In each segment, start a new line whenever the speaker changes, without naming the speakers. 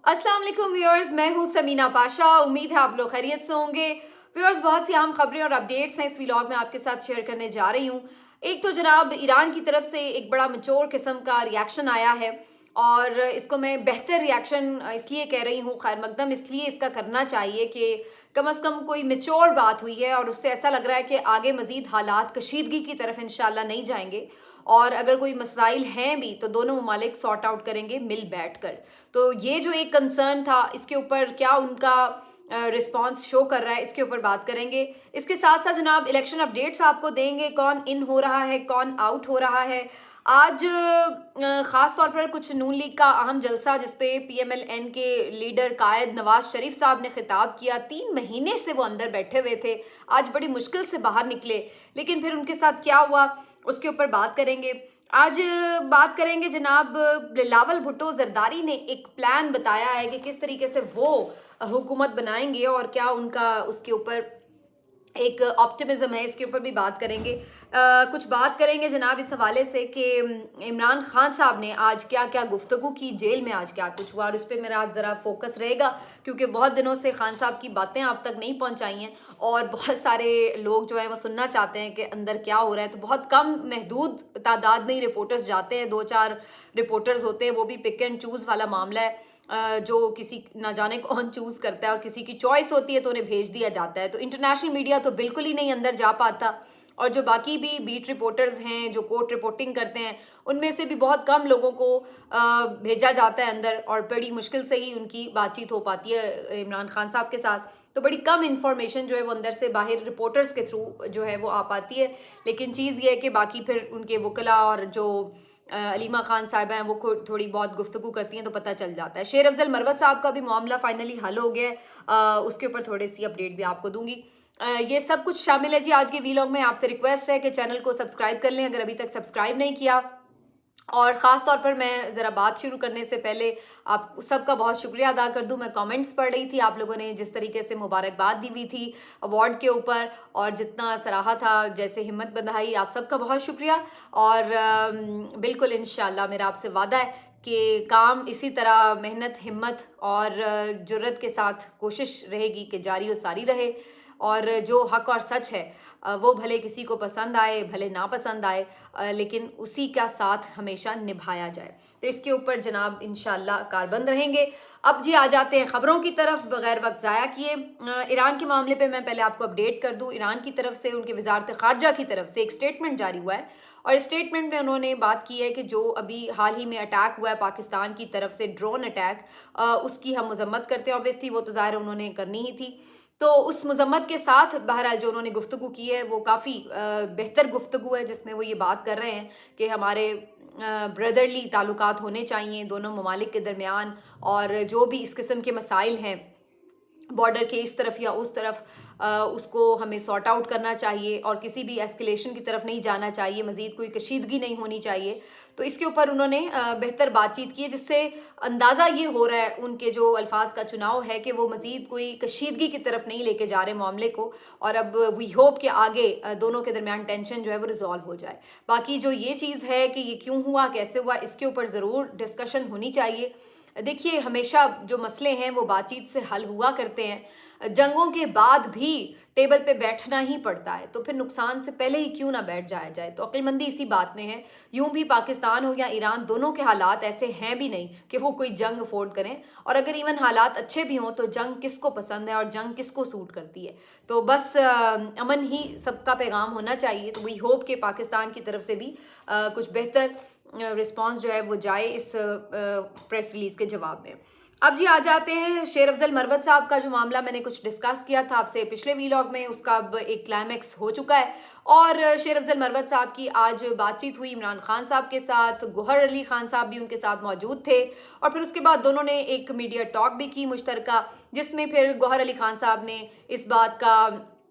अस्सलाम वालेकुम व्यूअर्स, मैं हूं समीना पाशा। उम्मीद है आप लोग खैरियत से होंगे। व्यूअर्स, बहुत सी अहम खबरें और अपडेट्स हैं इस व्लॉग में आपके साथ शेयर करने जा रही हूं। एक तो जनाब ईरान की तरफ से एक बड़ा मैच्योर किस्म का रिएक्शन आया है और इसको मैं बेहतर रिएक्शन इसलिए कह रही हूं, खैर मकदम इसलिए इसका करना चाहिए कि कम अज़ कम कोई मैच्योर बात हुई है और उससे ऐसा लग रहा है कि आगे मज़ीद हालात कशीदगी की तरफ इंशाल्लाह नहीं जाएंगे और अगर कोई मसाइल हैं भी तो दोनों ममालिक सॉर्ट आउट करेंगे मिल बैठ कर। तो ये जो एक कंसर्न था, इसके ऊपर क्या उनका रिस्पांस शो कर रहा है, इसके ऊपर बात करेंगे। इसके साथ साथ जनाब इलेक्शन अपडेट्स आपको देंगे, कौन इन हो रहा है, कौन आउट हो रहा है। आज ख़ास तौर पर कुछ नून लीग का अहम जलसा जिसपे PMLN के लीडर कायद नवाज शरीफ साहब ने खिताब किया। 3 महीने से वो अंदर बैठे हुए थे, आज बड़ी मुश्किल से बाहर निकले, लेकिन फिर उनके साथ क्या हुआ उसके ऊपर बात करेंगे। आज बात करेंगे जनाब बिलावल भुट्टो जरदारी ने एक प्लान बताया है कि किस तरीके से वो हुकूमत बनाएंगे और क्या उनका उसके ऊपर एक ऑप्टिमिज्म है, इसके ऊपर भी बात करेंगे। कुछ बात करेंगे जनाब इस हवाले से कि इमरान खान साहब ने आज क्या क्या गुफ्तगू की, जेल में आज क्या कुछ हुआ, और इस पर मेरा आज ज़रा फोकस रहेगा क्योंकि बहुत दिनों से खान साहब की बातें आप तक नहीं पहुंचाई हैं और बहुत सारे लोग जो है वो सुनना चाहते हैं कि अंदर क्या हो रहा है। तो बहुत कम महदूद तादाद में ही रिपोर्टर्स जाते हैं, 2-4 रिपोर्टर्स होते हैं, वो भी पिक एंड चूज़ वाला मामला है। जो किसी ना जाने कौन चूज़ करता है और किसी की चॉइस होती है तो उन्हें भेज दिया जाता है। तो इंटरनेशनल मीडिया तो बिल्कुल ही नहीं अंदर जा पाता और जो बाकी भी बीट रिपोर्टर्स हैं जो कोर्ट रिपोर्टिंग करते हैं उनमें से भी बहुत कम लोगों को भेजा जाता है अंदर और बड़ी मुश्किल से ही उनकी बातचीत हो पाती है इमरान खान साहब के साथ। तो बड़ी कम इंफॉर्मेशन जो है वो अंदर से बाहर रिपोर्टर्स के थ्रू जो है वो आ पाती है। लेकिन चीज़ ये है कि बाकी फिर उनके वकला और जो अलीमा खान साहिबा हैं वो थोड़ी बहुत गुफ्तगू करती हैं तो पता चल जाता है। शेर अफजल मरवत साहब का भी मामला फाइनली हल हो गया है, उसके ऊपर थोड़ी सी अपडेट भी आपको दूंगी। ये सब कुछ शामिल है जी आज के वीलॉग में। आपसे रिक्वेस्ट है कि चैनल को सब्सक्राइब कर लें अगर अभी तक सब्सक्राइब नहीं किया। और ख़ास तौर पर मैं ज़रा बात शुरू करने से पहले आप सबका बहुत शुक्रिया अदा कर दूं। मैं कमेंट्स पढ़ रही थी, आप लोगों ने जिस तरीके से मुबारकबाद दी हुई थी अवार्ड के ऊपर और जितना सराहा था, जैसे हिम्मत बंधाई, आप सबका बहुत शुक्रिया। और बिल्कुल इंशाल्लाह मेरा आपसे वादा है कि काम इसी तरह मेहनत, हिम्मत और जुर्रत के साथ कोशिश रहेगी कि जारी और सारी रहे और जो हक और सच है वो भले किसी को पसंद आए भले ना पसंद आए, लेकिन उसी का साथ हमेशा निभाया जाए। तो इसके ऊपर जनाब इंशाल्लाह कारबंद रहेंगे। अब जी आ जाते हैं ख़बरों की तरफ बगैर वक्त ज़ाया किए। ईरान के मामले पे मैं पहले आपको अपडेट कर दूं। ईरान की तरफ से उनके वजारत ख़ारजा की तरफ से एक स्टेटमेंट जारी हुआ है और स्टेटमेंट में उन्होंने बात की है कि जो अभी हाल ही में अटैक हुआ है पाकिस्तान की तरफ से, ड्रोन अटैक, उसकी हम मजम्मत करते हैं। ऑब्वियसली वो तो ज़ाहिर उन्होंने करनी ही थी। तो उस मजम्मत के साथ बहरहाल जो उन्होंने गुफ्तगू की है वो काफ़ी बेहतर गुफ्तगू है जिसमें वो ये बात कर रहे हैं कि हमारे ब्रदरली ताल्लुकात होने चाहिए दोनों ममालिक के दरमियान और जो भी इस किस्म के मसाइल हैं बॉर्डर के इस तरफ या उस तरफ, उसको हमें सॉर्ट आउट करना चाहिए और किसी भी एस्केलेशन की तरफ नहीं जाना चाहिए, मज़ीद कोई कशीदगी नहीं होनी चाहिए। तो इसके ऊपर उन्होंने बेहतर बातचीत की है जिससे अंदाज़ा ये हो रहा है उनके जो अल्फाज का चुनाव है कि वो मज़ीद कोई कशीदगी की तरफ नहीं लेके जा रहे मामले को और अब वी होप कि आगे दोनों के दरमियान टेंशन जो है वो रिजॉल्व हो जाए। बाकी जो ये चीज़ है कि ये क्यों हुआ, कैसे हुआ, इसके ऊपर ज़रूर डिस्कशन होनी चाहिए। देखिए हमेशा जो मसले हैं वो बातचीत से हल हुआ करते हैं, जंगों के बाद भी टेबल पे बैठना ही पड़ता है, तो फिर नुकसान से पहले ही क्यों ना बैठ जाया जाए। तो अक्लमंदी इसी बात में है। यूं भी पाकिस्तान हो या ईरान, दोनों के हालात ऐसे हैं भी नहीं कि वो कोई जंग अफोर्ड करें और अगर इवन हालात अच्छे भी हों तो जंग किसको पसंद है और जंग किसको सूट करती है। तो बस अमन ही सबका पैगाम होना चाहिए। तो वी होप कि पाकिस्तान की तरफ से भी कुछ बेहतर रिस्पांस जो है वो जाए इस प्रेस रिलीज के जवाब में। अब जी आ जाते हैं शेर अफजल मरवत साहब का जो मामला मैंने कुछ डिस्कस किया था आपसे पिछले वीलॉग में, उसका अब एक क्लाइमैक्स हो चुका है और शेर अफजल मरवत साहब की आज बातचीत हुई इमरान खान साहब के साथ। गौहर अली खान साहब भी उनके साथ मौजूद थे और फिर उसके बाद दोनों ने एक मीडिया टॉक भी की मुश्तरका, जिसमें फिर गौहर अली खान साहब ने इस बात का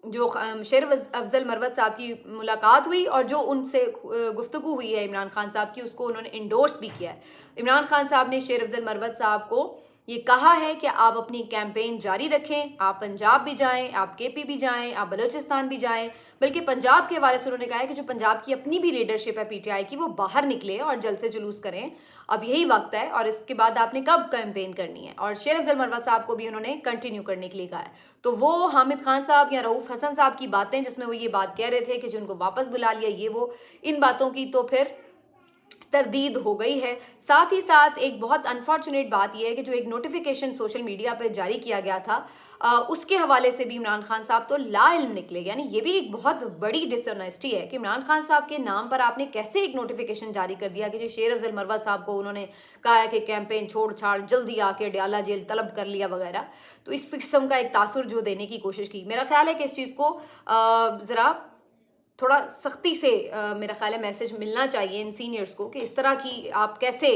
जो शेर अफजल मरवत साहब की मुलाकात हुई और जो उनसे गुफ्तगू हुई है इमरान खान साहब की, उसको उन्होंने इंडोर्स भी किया है। इमरान खान साहब ने शेर अफजल मरवत साहब को ये कहा है कि आप अपनी कैंपेन जारी रखें, आप पंजाब भी जाएं, आप KP भी जाएं, आप बलूचिस्तान भी जाएं। बल्कि पंजाब के हवाले से उन्होंने कहा है कि जो पंजाब की अपनी भी लीडरशिप है PTI की, वो बाहर निकले और जलसे जुलूस करें। अब यही वक्त है और इसके बाद आपने कब कैंपेन करनी है। और शेर अफजल मरवत साहब को भी उन्होंने कंटिन्यू करने के लिए कहा है। तो वो हामिद खान साहब या रऊफ हसन साहब की बातें जिसमें वो ये बात कह रहे थे कि जो उनको वापस बुला लिया ये वो, इन बातों की तो फिर तरदीद हो गई है। साथ ही साथ एक बहुत अनफॉर्चुनेट बात यह है कि जो एक नोटिफिकेशन सोशल मीडिया पर जारी किया गया था उसके हवाले से भी इमरान खान साहब तो लाइल्म निकले। यानी ये भी एक बहुत बड़ी डिसऑनेस्टी है कि इमरान खान साहब के नाम पर आपने कैसे एक नोटिफिकेशन जारी कर दिया कि जो शेर अफजल मरवत साहब को उन्होंने कहा है कि कैंपेन छोड़ छाड़ जल्दी आके डयाला जेल तलब कर लिया वगैरह। तो इस किस्म का एक तासुर जो देने की कोशिश की, मेरा ख्याल है कि इस चीज़ को ज़रा थोड़ा सख्ती से मेरा ख्याल है मैसेज मिलना चाहिए इन सीनियर्स को कि इस तरह की आप कैसे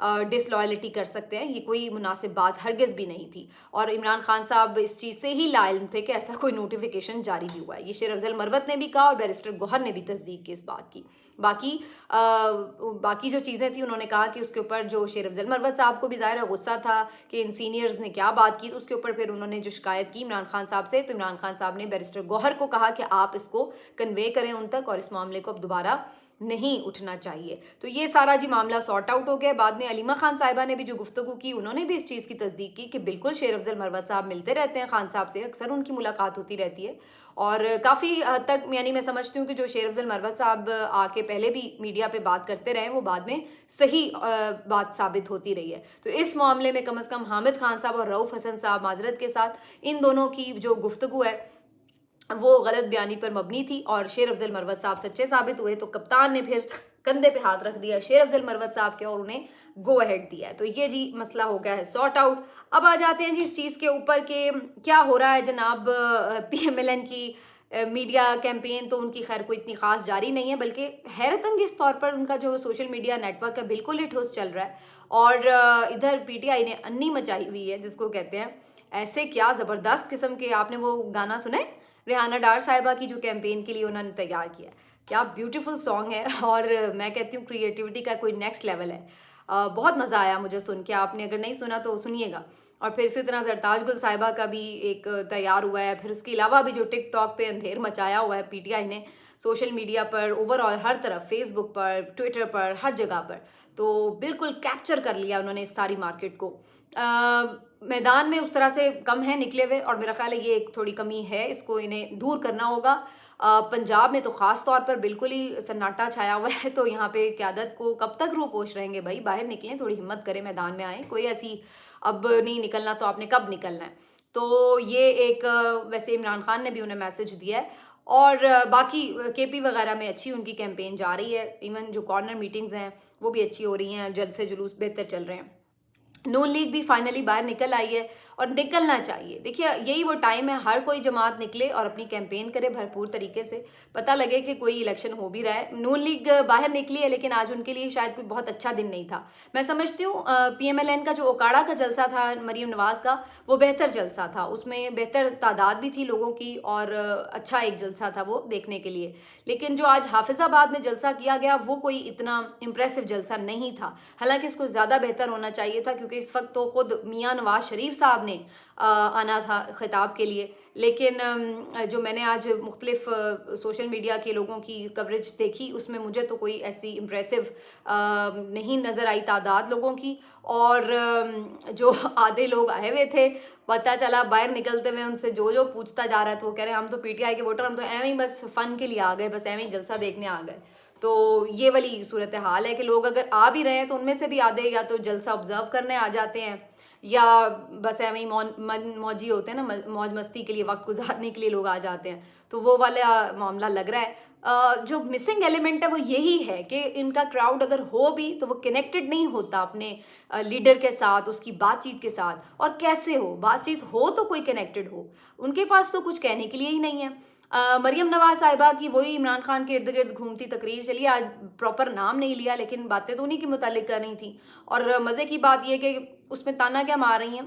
डिसलॉयलिटी कर सकते हैं। ये कोई मुनासिब बात हरगिज़ भी नहीं थी। और इमरान खान साहब इस चीज़ से ही लाइल्म थे कि ऐसा कोई नोटिफिकेशन जारी भी हुआ है। ये शेर अफजल मरवत ने भी कहा और बैरिस्टर गौहर ने भी तस्दीक की इस बात की। बाकी जो चीज़ें थी उन्होंने कहा कि उसके ऊपर जो शेर अफजल मरवत साहब को भी ज़ाहिर है गुस्सा था कि इन सीनियर्स ने क्या बात की, तो उसके ऊपर फिर उन्होंने जो शिकायत की इमरान खान साहब से, तो इमरान खान साहब ने बैरिस्टर गौहर को कहा कि आप इसको कन्वे करें उन तक और इस मामले को अब दोबारा नहीं उठना चाहिए। तो ये सारा जी मामला सॉर्ट आउट हो गया। बाद में अलीमा खान साहिबा ने भी जो गुफ्तगू की उन्होंने भी इस चीज़ की तस्दीक की कि बिल्कुल शेर अफजल मरवत साहब मिलते रहते हैं खान साहब से, अक्सर उनकी मुलाकात होती रहती है और काफ़ी हद तक यानी मैं समझती हूँ कि जो शेर अफजल मरवत साहब आके पहले भी मीडिया पे बात करते रहे वो बाद में सही बात साबित होती रही है। तो इस मामले में कम अज़ कम हामिद खान साहब और रऊफ हसन साहब माजरत के साथ इन दोनों की जो गुफ्तगू है वो गलत बयानी पर मबनी थी और शेर अफजल मरवत साहब सच्चे साबित हुए। तो कप्तान ने फिर कंधे पे हाथ रख दिया शेर अफजल मरवत साहब के और उन्हें गो अहेड दिया है। तो ये जी मसला हो गया है सॉर्ट आउट। अब आ जाते हैं जी इस चीज़ के ऊपर कि क्या हो रहा है जनाब PMLN की मीडिया कैंपेन तो उनकी खैर कोई इतनी खास जारी नहीं है, बल्कि हैरत अंगेज तौर पर उनका जो सोशल मीडिया नेटवर्क है बिल्कुल ही ठुस चल रहा है। और इधर PTI ने अन्नी मचाई हुई है जिसको कहते हैं। ऐसे क्या ज़बरदस्त किस्म के, आपने वो गाना सुना है रेहाना डार साहिबा की जो कैंपेन के लिए उन्होंने तैयार किया, क्या ब्यूटीफुल सॉन्ग है। और मैं कहती हूँ क्रिएटिविटी का कोई नेक्स्ट लेवल है। बहुत मज़ा आया मुझे सुन के, आपने अगर नहीं सुना तो सुनिएगा। और फिर इसी तरह जरताज गुल साहिबा का भी एक तैयार हुआ है। फिर उसके अलावा भी जो टिकटॉक पे अंधेर मचाया हुआ है PTI ने सोशल मीडिया पर, ओवरऑल हर तरफ, फेसबुक पर, ट्विटर पर, हर जगह पर, तो बिल्कुल कैप्चर कर लिया उन्होंने इस सारी मार्केट को। मैदान में उस तरह से कम है निकले हुए और मेरा ख्याल है ये एक थोड़ी कमी है, इसको इन्हें दूर करना होगा। पंजाब में तो ख़ास तौर पर बिल्कुल ही सन्नाटा छाया हुआ है। तो यहाँ पे क़यादत को कब तक रूपोश रहेंगे भाई, बाहर निकलें, थोड़ी हिम्मत करें, मैदान में आएँ। कोई ऐसी अब नहीं निकलना तो आपने कब निकलना है। तो ये एक वैसे इमरान खान ने भी उन्हें मैसेज दिया है। और बाकी KP वगैरह में अच्छी उनकी कैंपेन जा रही है। इवन जो कॉर्नर मीटिंग्स हैं वो भी अच्छी हो रही हैं, जलसे जुलूस बेहतर चल रहे हैं। नून लीग भी फाइनली बाहर निकल आई है और निकलना चाहिए। देखिए यही वो टाइम है, हर कोई जमात निकले और अपनी कैंपेन करे भरपूर तरीके से, पता लगे कि कोई इलेक्शन हो भी रहा है। नून लीग बाहर निकली है लेकिन आज उनके लिए शायद कोई बहुत अच्छा दिन नहीं था। मैं समझती हूँ PMLN का जो ओकाड़ा का जलसा था मरीम नवाज़ का, वो बेहतर जलसा था, उसमें बेहतर तादाद भी थी लोगों की और अच्छा एक जलसा था वो देखने के लिए। लेकिन जो आज हाफिज़ाबाद में जलसा किया गया वो कोई इतना इम्प्रेसिव जलसा नहीं था। हालांकि इसको ज़्यादा बेहतर होना चाहिए था क्योंकि इस वक्त तो खुद मियाँ नवाज शरीफ साहब ने आना था खिताब के लिए। लेकिन जो मैंने आज मुख्तलिफ सोशल मीडिया के लोगों की कवरेज देखी उसमें मुझे तो कोई ऐसी इम्प्रेसिव नहीं नज़र आई तादाद लोगों की। और जो आधे लोग आए हुए थे, पता चला बाहर निकलते हुए उनसे जो पूछता जा रहा है तो वो कह रहे हैं हम तो PTI के वोटर, हम तो एवं ही बस फ़न के लिए आ गए, बस एवं ही जलसा देखने आ गए। तो ये वाली सूरत हाल है कि लोग अगर आ भी रहे हैं तो उनमें से भी आधे या तो जलसा ऑब्जर्व करने आ जाते हैं या बस एवं ही मौजी होते हैं ना, मौज मस्ती के लिए, वक्त गुजारने के लिए लोग आ जाते हैं। तो वो वाला मामला लग रहा है। जो मिसिंग एलिमेंट है वो यही है कि इनका क्राउड अगर हो भी तो वो कनेक्टेड नहीं होता अपने लीडर के साथ, उसकी बातचीत के साथ। और कैसे हो बातचीत हो तो कोई कनेक्टेड हो, उनके पास तो कुछ कहने के लिए ही नहीं है। मरियम नवाज साहिबा की वही इमरान खान के इर्द गिर्द घूमती तकरीर चली, आज प्रॉपर नाम नहीं लिया लेकिन बातें तो उन्हीं के मुतालिक कर रही थी। और मज़े की बात यह कि उसमें ताना क्या मार रही हैं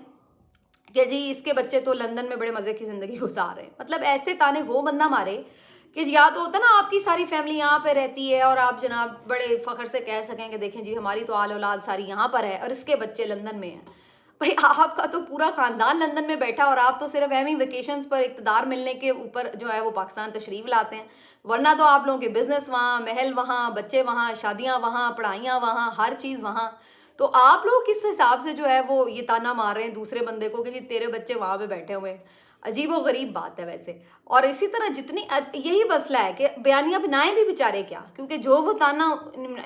कि जी इसके बच्चे तो लंदन में बड़े मज़े की ज़िंदगी गुजार रहे हैं। मतलब ऐसे ताने वो बंदा मारे कि या तो होता ना आपकी सारी फैमिली यहाँ पे रहती है और आप जनाब बड़े फ़ख्र से कह सकें कि देखें जी हमारी तो आल औलाद सारी यहाँ पर है और इसके बच्चे लंदन में हैं। भाई आपका तो पूरा ख़ानदान लंदन में बैठा और आप तो सिर्फ एम ही वेकेशंस पर इक़्तिदार मिलने के ऊपर जो है वो पाकिस्तान तशरीफ़ लाते हैं, वरना तो आप लोगों के बिज़नेस वहाँ, महल वहाँ, बच्चे वहाँ, शादियाँ वहाँ, पढ़ाइयाँ वहाँ, हर चीज़ वहाँ। तो आप लोग किस हिसाब से जो है वो ये ताना मार रहे हैं दूसरे बंदे को कि जी तेरे बच्चे वहाँ पे बैठे हुए हैं। अजीब व गरीब बात है वैसे। और इसी तरह जितनी यही मसला है कि बयानिया बनाए भी बेचारे क्या, क्योंकि जो वो ताना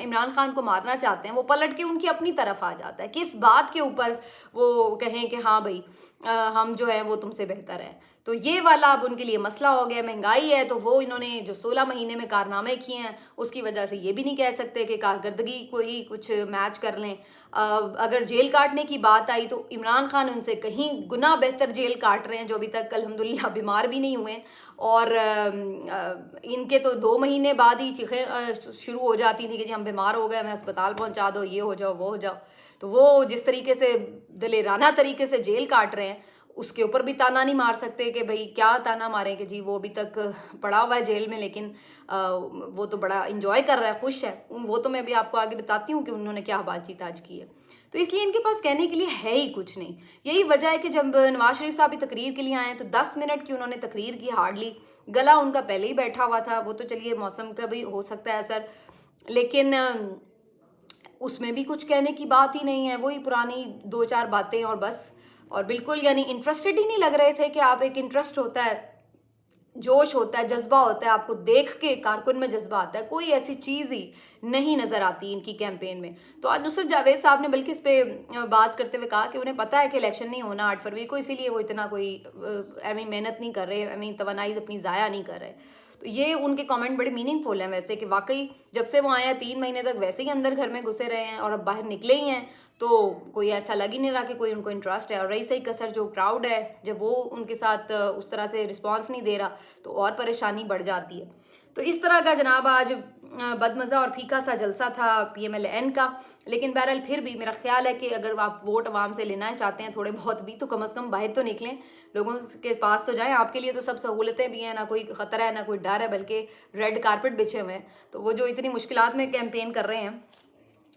इमरान खान को मारना चाहते हैं वो पलट के उनकी अपनी तरफ आ जाता है। किस बात के ऊपर वो कहें कि हाँ भाई हम जो है वो तुमसे बेहतर हैं। तो ये वाला अब उनके लिए मसला हो गया। महंगाई है तो वो इन्होंने जो 16 महीने में कारनामे किए हैं उसकी वजह से ये भी नहीं कह सकते कि कारकर्दगी कोई कुछ मैच कर लें। अगर जेल काटने की बात आई तो इमरान खान उनसे कहीं गुना बेहतर जेल काट रहे हैं, जो अभी तक अल्हम्दुलिल्लाह बीमार भी नहीं हुए। और इनके तो 2 महीने बाद ही चीखें शुरू हो जाती थी कि जी हम बीमार हो गए, हमें अस्पताल पहुंचा दो, ये हो जाओ वो हो जाओ। तो वो जिस तरीके से दिलेराना तरीके से जेल काट रहे हैं उसके ऊपर भी ताना नहीं मार सकते कि भाई क्या ताना मारें कि जी वो अभी तक पड़ा हुआ है जेल में, लेकिन वो तो बड़ा इंजॉय कर रहा है, खुश है। वो तो मैं अभी आपको आगे बताती हूँ कि उन्होंने क्या बातचीत आज की है। तो इसलिए इनके पास कहने के लिए है ही कुछ नहीं। यही वजह है कि जब नवाज शरीफ साहब भी तकरीर के लिए आए तो 10 मिनट की उन्होंने तकरीर की, हार्डली। गला उनका पहले ही बैठा हुआ था, वो तो चलिए मौसम का भी हो सकता है असर, लेकिन उसमें भी कुछ कहने की बात ही नहीं है। वही पुरानी 2-4 बातें और बस। और बिल्कुल यानी इंटरेस्टेड ही नहीं लग रहे थे कि आप एक इंटरेस्ट होता है, जोश होता है, जज्बा होता है, आपको देख के कारकुन में जज्बा आता है, कोई ऐसी चीज़ ही नहीं नज़र आती इनकी कैंपेन में। तो आज नुसरत जावेद साहब ने बल्कि इस पे बात करते हुए कहा कि उन्हें पता है कि इलेक्शन नहीं होना 8 फरवरी को, इसीलिए वो इतना कोई एमी मेहनत नहीं कर रहे, एमी तवानाई अपनी ज़ाया नहीं कर रहे। तो ये उनके कमेंट बड़े मीनिंगफुल हैं वैसे, कि वाकई जब से वो आए हैं 3 महीने तक वैसे ही अंदर घर में घुसे रहे हैं और अब बाहर निकले ही हैं, तो कोई ऐसा लग ही नहीं रहा कि कोई उनको इंटरेस्ट है। और रही सही कसर जो क्राउड है, जब वो उनके साथ उस तरह से रिस्पांस नहीं दे रहा तो और परेशानी बढ़ जाती है। तो इस तरह का जनाब आज बदमज़ा और फीका सा जलसा था PMLN का। लेकिन बहरहाल फिर भी मेरा ख्याल है कि अगर आप वोट आवाम से लेना चाहते हैं थोड़े बहुत भी, तो कम से कम बाहर तो निकलें, लोगों के पास तो जाएं। आपके लिए तो सब सहूलतें भी हैं, ना कोई ख़तरा है ना कोई डर है, बल्कि रेड कारपेट बिछे हुए हैं। तो वो जो इतनी मुश्किलात में कैंपेन कर रहे हैं,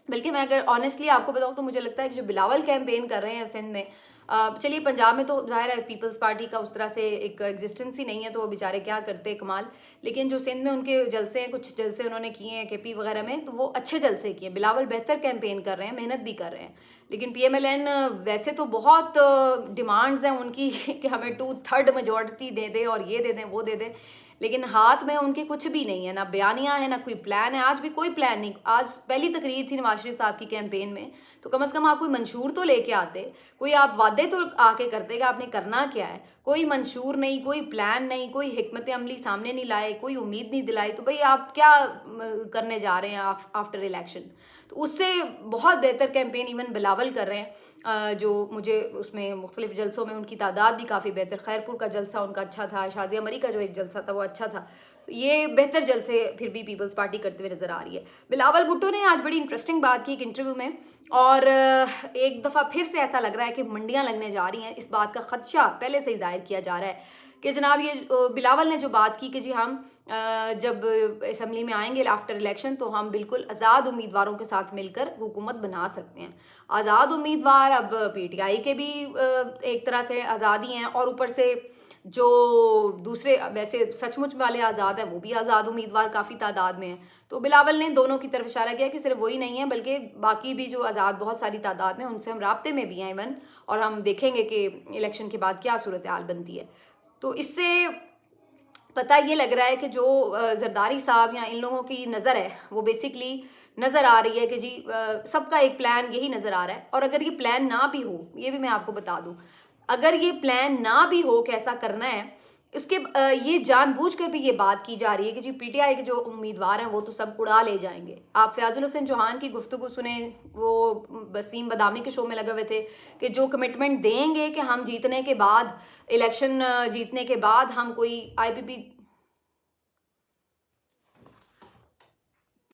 बल्कि मैं अगर ऑनेस्टली आपको बताऊं तो मुझे लगता है कि जो बिलावल कैंपेन कर रहे हैं सिंध में, चलिए पंजाब में तो जाहिर है पीपल्स पार्टी का उस तरह से एक एग्जिस्टेंस ही नहीं है, तो वो बेचारे क्या करते कमाल। लेकिन जो सिंध में उनके जलसे हैं, कुछ जलसे उन्होंने किए हैं KP वगैरह में, तो वो अच्छे जलसे किए। बिलावल बेहतर कैंपेन कर रहे हैं, मेहनत भी कर रहे हैं। लेकिन PMLN वैसे तो बहुत डिमांड्स हैं उनकी कि हमें 2/3 मेजॉरिटी दे दे और ये दे दें वो दे दें, लेकिन हाथ में उनके कुछ भी नहीं है, ना बयानिया है ना कोई प्लान है। आज भी कोई प्लान नहीं। आज पहली तकरीर थी नवाज शरीफ साहब की कैंपेन में, तो कम से कम आप कोई मंशूर तो लेके आते, कोई आप वादे तो आके करते कि आपने करना क्या है। कोई मंशूर नहीं, कोई प्लान नहीं, कोई हिकमत अमली सामने नहीं लाए, कोई उम्मीद नहीं दिलाई, तो भाई आप क्या करने जा रहे हैं आफ्टर इलेक्शन। तो उससे बहुत बेहतर कैंपेन इवन बिलावल कर रहे हैं, जो मुझे उसमें मुख्तलिफ जलसों में उनकी तादाद भी काफ़ी बेहतर। खैरपुर का जलसा उनका अच्छा था, शाजिया मरी का जो एक जलसा था वो अच्छा था। ये बेहतर जलसे फिर भी पीपल्स पार्टी करते हुए नजर आ रही है। बिलावल भुट्टो ने आज बड़ी इंटरेस्टिंग बात की एक इंटरव्यू में, और एक दफ़ा फिर से ऐसा लग रहा है कि मंडियां लगने जा रही हैं। इस बात का खदशा पहले से ही जाहिर किया जा रहा है कि जनाब ये बिलावल ने जो बात की कि जी हम जब असम्बली में आएंगे आफ्टर इलेक्शन तो हम बिल्कुल आज़ाद उम्मीदवारों के साथ मिलकर हुकूमत बना सकते हैं। आज़ाद उम्मीदवार अब PTI के भी एक तरह से आज़ादी हैं, और ऊपर से जो दूसरे वैसे सचमुच वाले आज़ाद हैं वो भी आज़ाद उम्मीदवार काफ़ी तादाद में हैं। तो बिलावल ने दोनों की तरफ इशारा किया कि सिर्फ वही नहीं है बल्कि बाकी भी जो आज़ाद बहुत सारी तादाद में, उनसे हम राब्ते में भी हैं इवन, और हम देखेंगे कि इलेक्शन के बाद क्या सूरत हाल बनती है। तो इससे पता ये लग रहा है कि जो जरदारी साहब या इन लोगों की नज़र है वो बेसिकली नज़र आ रही है कि जी सबका एक प्लान यही नज़र आ रहा है। और अगर ये प्लान ना भी हो, ये भी मैं आपको बता दूं, अगर ये प्लान ना भी हो कैसा करना है, इसके ये जानबूझकर भी ये बात की जा रही है कि जी PTI के जो उम्मीदवार हैं वो तो सब उड़ा ले जाएंगे। आप फयाजुल हसन चौहान की गुफ्तगू सुने, वो वसीम बदामी के शो में लगे हुए थे कि जो कमिटमेंट देंगे कि हम जीतने के बाद, इलेक्शन जीतने के बाद हम कोई IPP